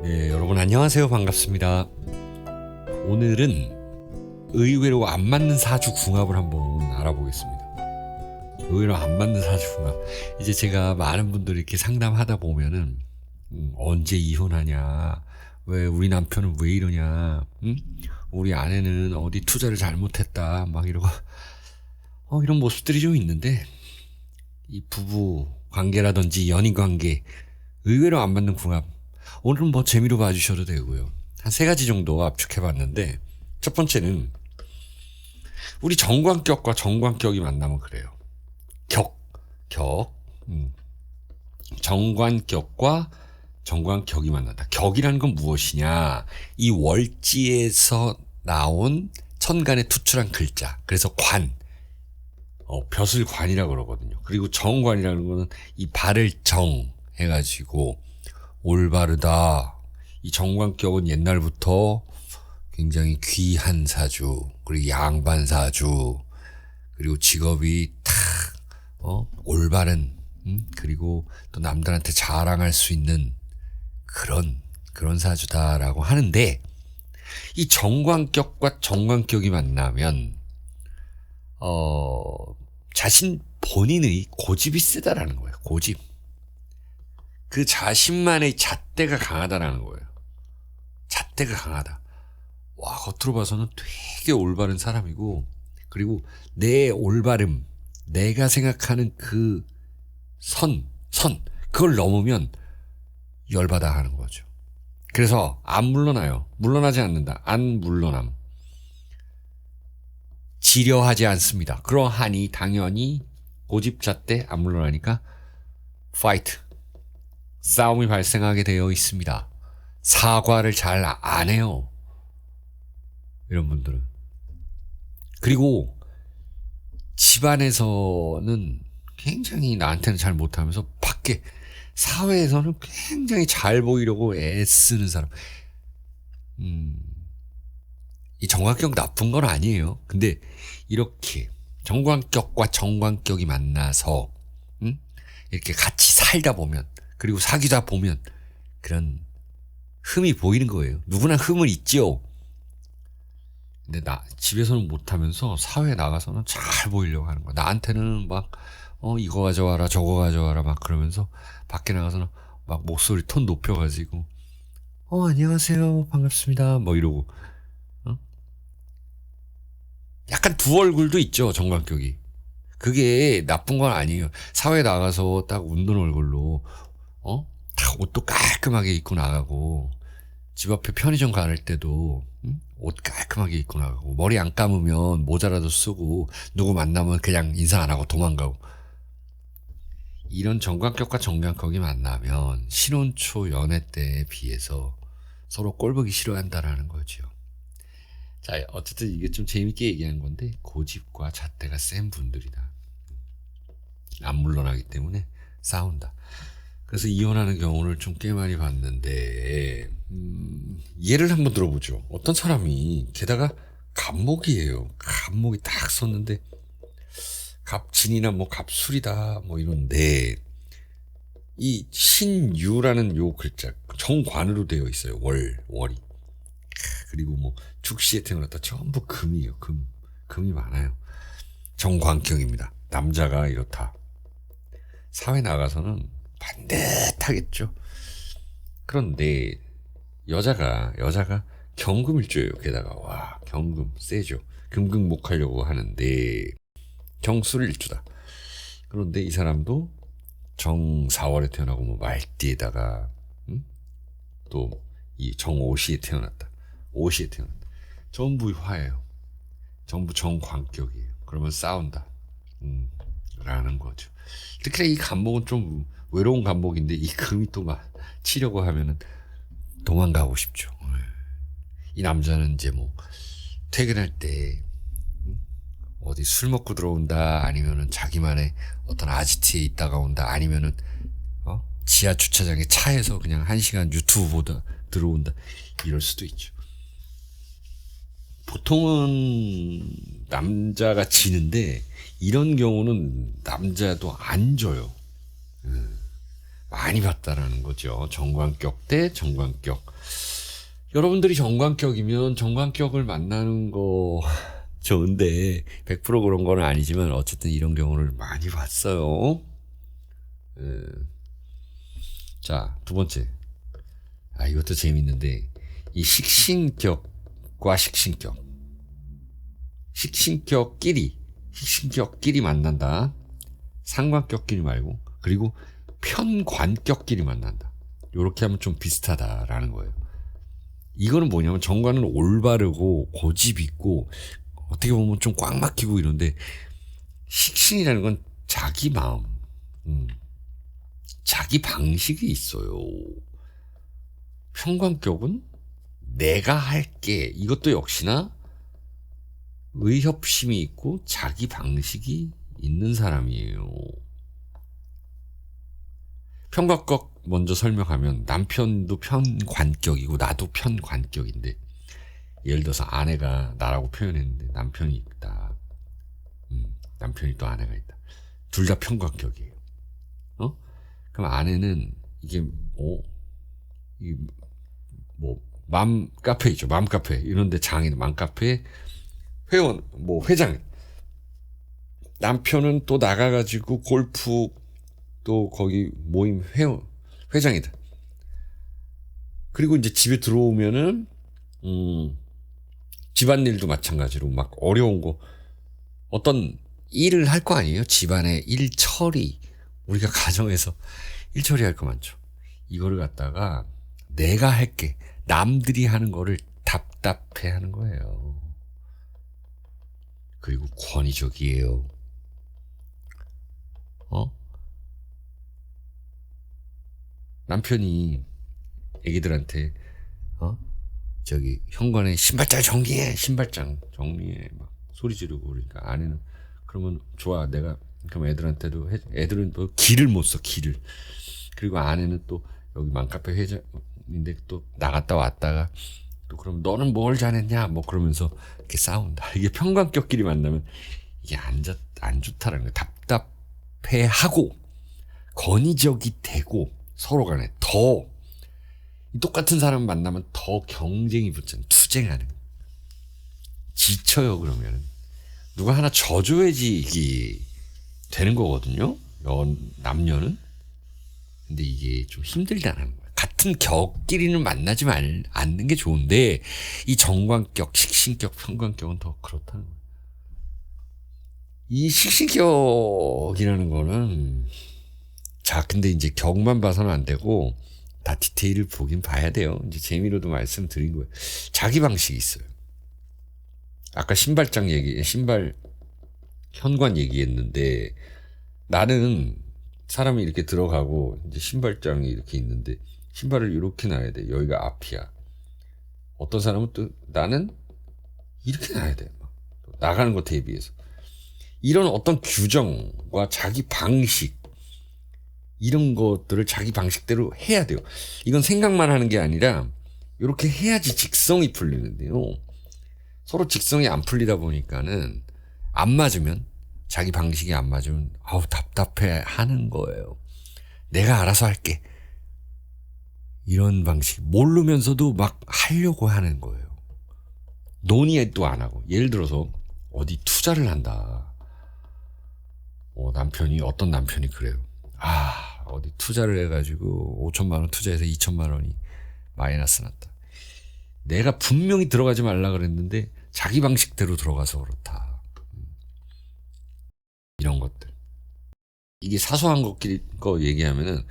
네, 여러분 안녕하세요. 반갑습니다. 오늘은 의외로 안 맞는 사주 궁합을 한번 알아보겠습니다. 의외로 안 맞는 사주 궁합. 이제 제가 많은 분들이 이렇게 상담하다 보면은 언제 이혼하냐, 왜 우리 남편은 왜 이러냐, 우리 아내는 어디 투자를 잘못했다, 막 이러고 이런 모습들이 좀 있는데, 이 부부 관계라든지 연인 관계 의외로 안 맞는 궁합. 오늘은 뭐 재미로 봐주셔도 되고요. 한 3가지 정도 압축해봤는데, 첫 번째는 우리 정관격과 정관격이 만나면 그래요. 격. 정관격과 정관격이 만난다. 격이라는 건 무엇이냐? 이 월지에서 나온 천간에 투출한 글자. 그래서 관. 벼슬 관이라고 그러거든요. 그리고 정관이라는 거는 이 발을 정 해가지고 올바르다. 이 정관격은 옛날부터 굉장히 귀한 사주, 그리고 양반 사주, 그리고 직업이 탁 올바른, 그리고 또 남들한테 자랑할 수 있는 그런 사주다라고 하는데, 이 정관격과 정관격이 만나면 자신 본인의 고집이 세다라는 거예요. 고집. 그 자신만의 잣대가 강하다라는 거예요. 잣대가 강하다. 와, 겉으로 봐서는 되게 올바른 사람이고, 그리고 내 올바름, 내가 생각하는 그 그걸 넘으면 열받아 하는 거죠. 그래서 안 물러나요. 물러나지 않는다. 안 물러남. 지려하지 않습니다. 그러하니 당연히 고집잣대 안 물러나니까 파이트. 싸움이 발생하게 되어 있습니다. 사과를 잘 안 해요. 이런 분들은. 그리고 집안에서는 굉장히 나한테는 잘 못하면서 밖에 사회에서는 굉장히 잘 보이려고 애쓰는 사람. 이 정관격 나쁜 건 아니에요. 근데 이렇게 정관격과 정관격이 만나서 이렇게 같이 살다 보면, 그리고 사귀다 보면 그런 흠이 보이는 거예요. 누구나 흠은 있죠. 근데 집에서는 못하면서 사회에 나가서는 잘 보이려고 하는 거야. 나한테는 막 이거 가져와라 저거 가져와라 막 그러면서 밖에 나가서는 막 목소리 톤 높여가지고 안녕하세요 반갑습니다 뭐 이러고 약간 두 얼굴도 있죠. 정관격이. 그게 나쁜 건 아니에요. 사회에 나가서 딱 웃는 얼굴로 딱 옷도 깔끔하게 입고 나가고, 집 앞에 편의점 갈 때도 옷 깔끔하게 입고 나가고, 머리 안 감으면 모자라도 쓰고, 누구 만나면 그냥 인사 안 하고 도망가고, 이런 정관격과 정관격이 만나면 신혼 초 연애 때에 비해서 서로 꼴보기 싫어한다라는 거죠. 자, 어쨌든 이게 좀 재밌게 얘기한 건데, 고집과 잣대가 센 분들이다. 안 물러나기 때문에 싸운다. 그래서 이혼하는 경우를 좀 꽤 많이 봤는데, 예를 한번 들어보죠. 어떤 사람이, 게다가 갑목이에요. 갑목이 딱 썼는데, 갑진이나 뭐 갑술이다, 뭐 이런데, 이 신유라는 요 글자, 정관으로 되어 있어요. 월이. 그리고 뭐 죽시에 태어났다. 전부 금이에요. 금이 많아요. 정관격입니다. 남자가 이렇다. 사회 나가서는 반듯하겠죠. 그런데 여자가 경금일주예요. 게다가 와, 경금 세죠. 금극목하려고 하는데 경술일주다. 그런데 이 사람도 정 4월에 태어나고 뭐 말띠에다가 또 이 정오시에 태어났다. 오시에 태어났다. 전부 화예요. 전부 정관격이에요. 그러면 싸운다. 라는 거죠. 특히 이 간목은 좀 외로운 간목인데, 이 금이 또 막 치려고 하면은 도망가고 싶죠. 이 남자는 이제 뭐 퇴근할 때 어디 술 먹고 들어온다, 아니면은 자기만의 어떤 아지트에 있다가 온다, 아니면은 지하 주차장에 차에서 그냥 1시간 유튜브 보다 들어온다, 이럴 수도 있죠. 보통은 남자가 지는데, 이런 경우는 남자도 안 져요. 많이 봤다라는 거죠. 정관격 대 정관격. 여러분들이 정관격이면 정관격을 만나는 거 좋은데 100% 그런 건 아니지만 어쨌든 이런 경우를 많이 봤어요. 자, 두 번째. 이것도 재밌는데 이 식신격과 식신격. 식신격끼리 만난다. 상관격끼리 말고. 그리고 편관격끼리 만난다. 요렇게 하면 좀 비슷하다라는 거예요. 이거는 뭐냐면 정관은 올바르고 고집 있고 어떻게 보면 좀 꽉 막히고 이런데 식신이라는 건 자기 마음, 자기 방식이 있어요. 편관격은 내가 할게. 이것도 역시나 의협심이 있고 자기 방식이 있는 사람이에요. 편관격 먼저 설명하면 남편도 편관격이고 나도 편관격인데 예를 들어서 아내가 나라고 표현했는데 남편이 있다. 남편이 또 아내가 있다. 둘 다 편관격이에요. 그럼 아내는 이게 맘카페 있죠. 맘카페 이런데 장인 맘카페 회원 회장. 남편은 또 나가가지고 골프 또 거기 모임 회장이다. 그리고 이제 집에 들어오면은 집안일도 마찬가지로 막 어려운 거 어떤 일을 할 거 아니에요. 집안의 일 처리. 우리가 가정에서 일 처리할 거 많죠. 이거를 갖다가 내가 할게. 남들이 하는 거를 답답해 하는 거예요. 그리고 권위적이에요. 남편이 애기들한테 저기 현관에 신발장 정리해 막 소리 지르고 그러니까 아내는 그러면 좋아 내가 그럼 애들한테도 애들은 또 길을 못 써 길을. 그리고 아내는 또 여기 맘카페 회장인데 또 나갔다 왔다가 또 그럼 너는 뭘 잘했냐 뭐 그러면서 이렇게 싸운다. 이게 편관격끼리 만나면 이게 안 좋다라는 거예요. 답답해하고 권위적이 되고 서로 간에 더 똑같은 사람 만나면 더 경쟁이 붙잖아요. 투쟁하는. 지쳐요 그러면. 누가 하나 져줘야지 이게 되는 거거든요. 남녀는. 근데 이게 좀 힘들다는 거예요. 같은 격끼리는 만나지 않는 게 좋은데 이 정관격, 식신격, 편관격은 더 그렇다는 거예요. 이 식신격이라는 거는 근데 이제 격만 봐서는 안 되고 다 디테일을 보긴 봐야 돼요. 이제 재미로도 말씀드린 거예요. 자기 방식이 있어요. 아까 신발 현관 얘기했는데 나는 사람이 이렇게 들어가고 이제 신발장이 이렇게 있는데 신발을 이렇게 놔야 돼. 여기가 앞이야. 어떤 사람은 또 나는 이렇게 놔야 돼. 나가는 거 대비해서. 이런 어떤 규정과 자기 방식 이런 것들을 자기 방식대로 해야 돼요. 이건 생각만 하는 게 아니라 이렇게 해야지 직성이 풀리는데요. 서로 직성이 안 풀리다 보니까는 안 맞으면 자기 방식이 안 맞으면 답답해 하는 거예요. 내가 알아서 할게. 이런 방식 모르면서도 막 하려고 하는 거예요. 논의도 안 하고 예를 들어서 어디 투자를 한다. 어떤 남편이 그래요. 어디 투자를 해가지고 5천만 원 투자해서 2천만 원이 마이너스 났다. 내가 분명히 들어가지 말라 그랬는데 자기 방식대로 들어가서 그렇다. 이런 것들. 이게 사소한 거 얘기하면은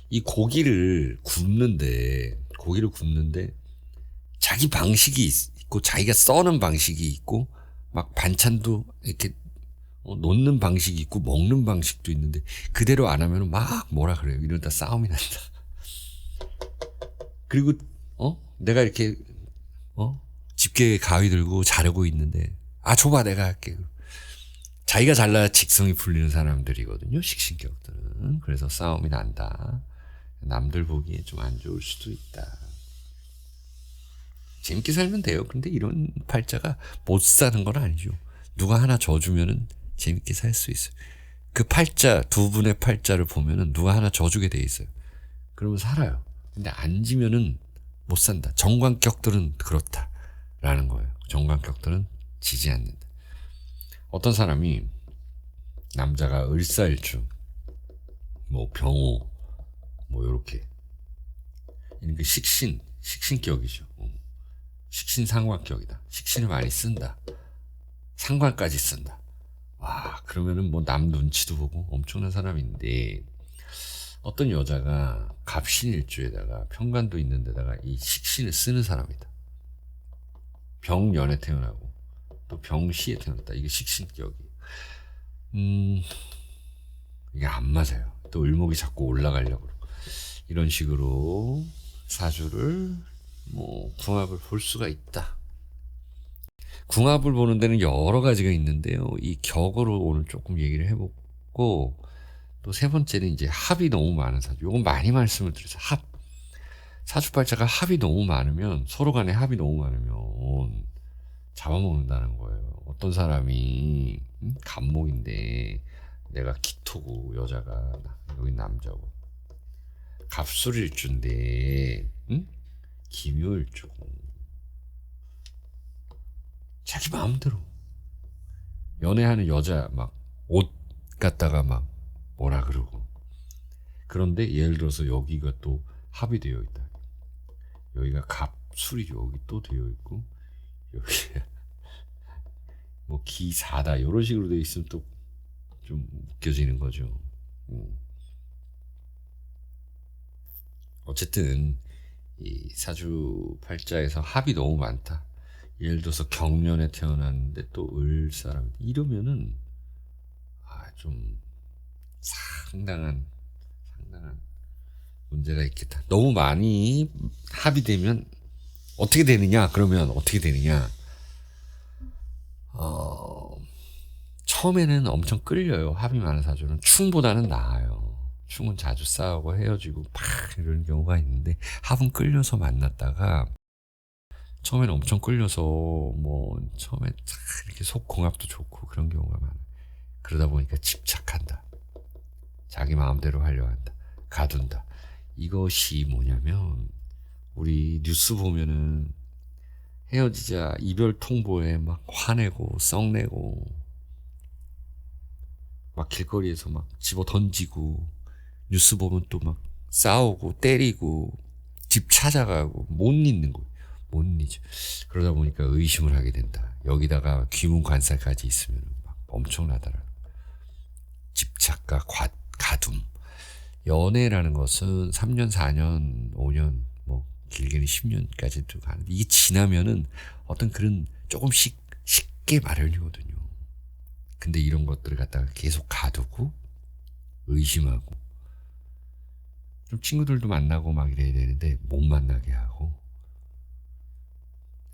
이 고기를 굽는데 자기 방식이 있고 자기가 써는 방식이 있고 막 반찬도 이렇게 놓는 방식이 있고 먹는 방식도 있는데 그대로 안 하면 막 뭐라 그래요. 이러다 싸움이 난다. 그리고 내가 이렇게 집게에 가위 들고 자르고 있는데 줘봐 내가 할게. 자기가 잘라야 직성이 풀리는 사람들이거든요. 식신격들은. 그래서 싸움이 난다. 남들 보기에 좀 안 좋을 수도 있다. 재밌게 살면 돼요. 근데 이런 팔자가 못 사는 건 아니죠. 누가 하나 져주면은 재밌게 살 수 있어요. 그 팔자, 두 분의 팔자를 보면은 누가 하나 져주게 돼 있어요. 그러면 살아요. 근데 안 지면은 못 산다. 정관격들은 그렇다라는 거예요. 정관격들은 지지 않는다. 어떤 사람이 남자가 을사일주, 뭐 병호, 뭐 요렇게 이런 게 식신격이죠. 식신상관격이다. 식신을 많이 쓴다. 상관까지 쓴다. 와, 그러면은 뭐 남 눈치도 보고 엄청난 사람인데, 어떤 여자가 갑신일주에다가 편관도 있는 데다가 이 식신을 쓰는 사람이다. 병년에 태어나고 또 병시에 태어났다. 이게 식신격이. 이게 안 맞아요. 또 을목이 자꾸 올라가려고 그러고. 이런 식으로 사주를 뭐 궁합을 볼 수가 있다. 궁합을 보는 데는 여러 가지가 있는데요. 이 격으로 오늘 조금 얘기를 해보고, 또 세 번째는 이제 합이 너무 많은 사주. 요건 많이 말씀을 드렸어요. 사주팔자가 합이 너무 많으면, 서로 간에 합이 너무 많으면 잡아먹는다는 거예요. 어떤 사람이 갑목인데 내가 기토고 여자가 여기 남자고, 갑술일주인데 기묘일주고, 자기 마음대로 연애하는 여자 막 옷 갖다가 막 뭐라 그러고. 그런데 예를 들어서 여기가 또 합이 되어 있다. 여기가 갑술이 여기 또 되어 있고, 여기 뭐 기사다 이런 식으로 되어 있으면 또 좀 웃겨지는 거죠. 어쨌든 이 사주팔자에서 합이 너무 많다. 예를 들어서 경년에 태어났는데 또 을 사람 이러면은 좀 상당한 문제가 있겠다. 너무 많이 합이 되면 어떻게 되느냐? 그러면 어떻게 되느냐? 처음에는 엄청 끌려요. 합이 많은 사주는 충보다는 나아요. 충은 자주 싸우고 헤어지고 팍 이런 경우가 있는데, 합은 끌려서 만났다가 처음에는 엄청 끌려서 뭐 처음에 이렇게 속궁합도 좋고 그런 경우가 많아요. 그러다 보니까 집착한다. 자기 마음대로 하려 한다. 가둔다. 이것이 뭐냐면, 우리 뉴스 보면은 헤어지자 이별 통보에 막 화내고 썩내고 막 길거리에서 막 집어 던지고, 뉴스 보면 또 막 싸우고 때리고 집 찾아가고 못 잊는 거예요. 못 잊죠. 그러다 보니까 의심을 하게 된다. 여기다가 귀문관살까지 있으면 막 엄청나더라. 집착과 가둠. 연애라는 것은 3년, 4년, 5년, 뭐 길게는 10년까지도 가는데, 이게 지나면은 어떤 그런 조금씩 쉽게 마련이거든요. 근데 이런 것들을 갖다가 계속 가두고 의심하고, 좀 친구들도 만나고 막 이래야 되는데 못 만나게 하고,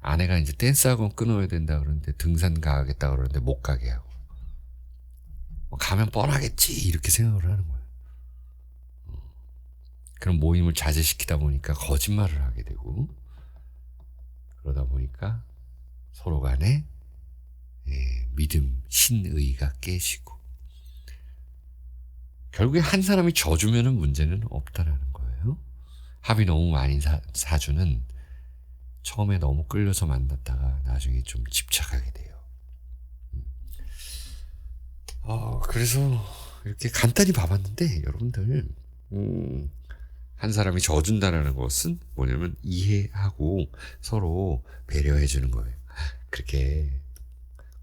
아내가 이제 댄스학원 끊어야 된다 그러는데 등산 가겠다 그러는데 못 가게 하고, 뭐 가면 뻔하겠지 이렇게 생각을 하는 거예요. 그런 모임을 자제시키다 보니까 거짓말을 하게 되고, 그러다 보니까 서로 간에 믿음, 신의가 깨지고, 결국에 한 사람이 져주면은 문제는 없다라는 거예요. 합이 너무 많은 사주는 처음에 너무 끌려서 만났다가 나중에 좀 집착하게 돼요. 그래서 이렇게 간단히 봐봤는데, 여러분들 한 사람이 져준다라는 것은 뭐냐면 이해하고 서로 배려해 주는 거예요. 그렇게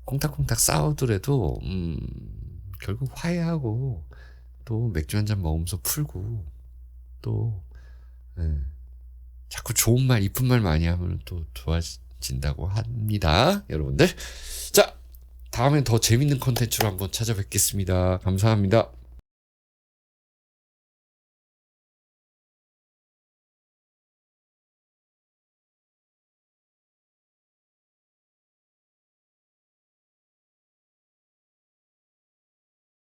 콩닥콩닥 싸우더라도 결국 화해하고 또 맥주 한잔 먹으면서 풀고, 또 자꾸 좋은 말, 이쁜 말 많이 하면 또 좋아진다고 합니다. 여러분들. 자, 다음엔 더 재밌는 콘텐츠로 한번 찾아뵙겠습니다. 감사합니다.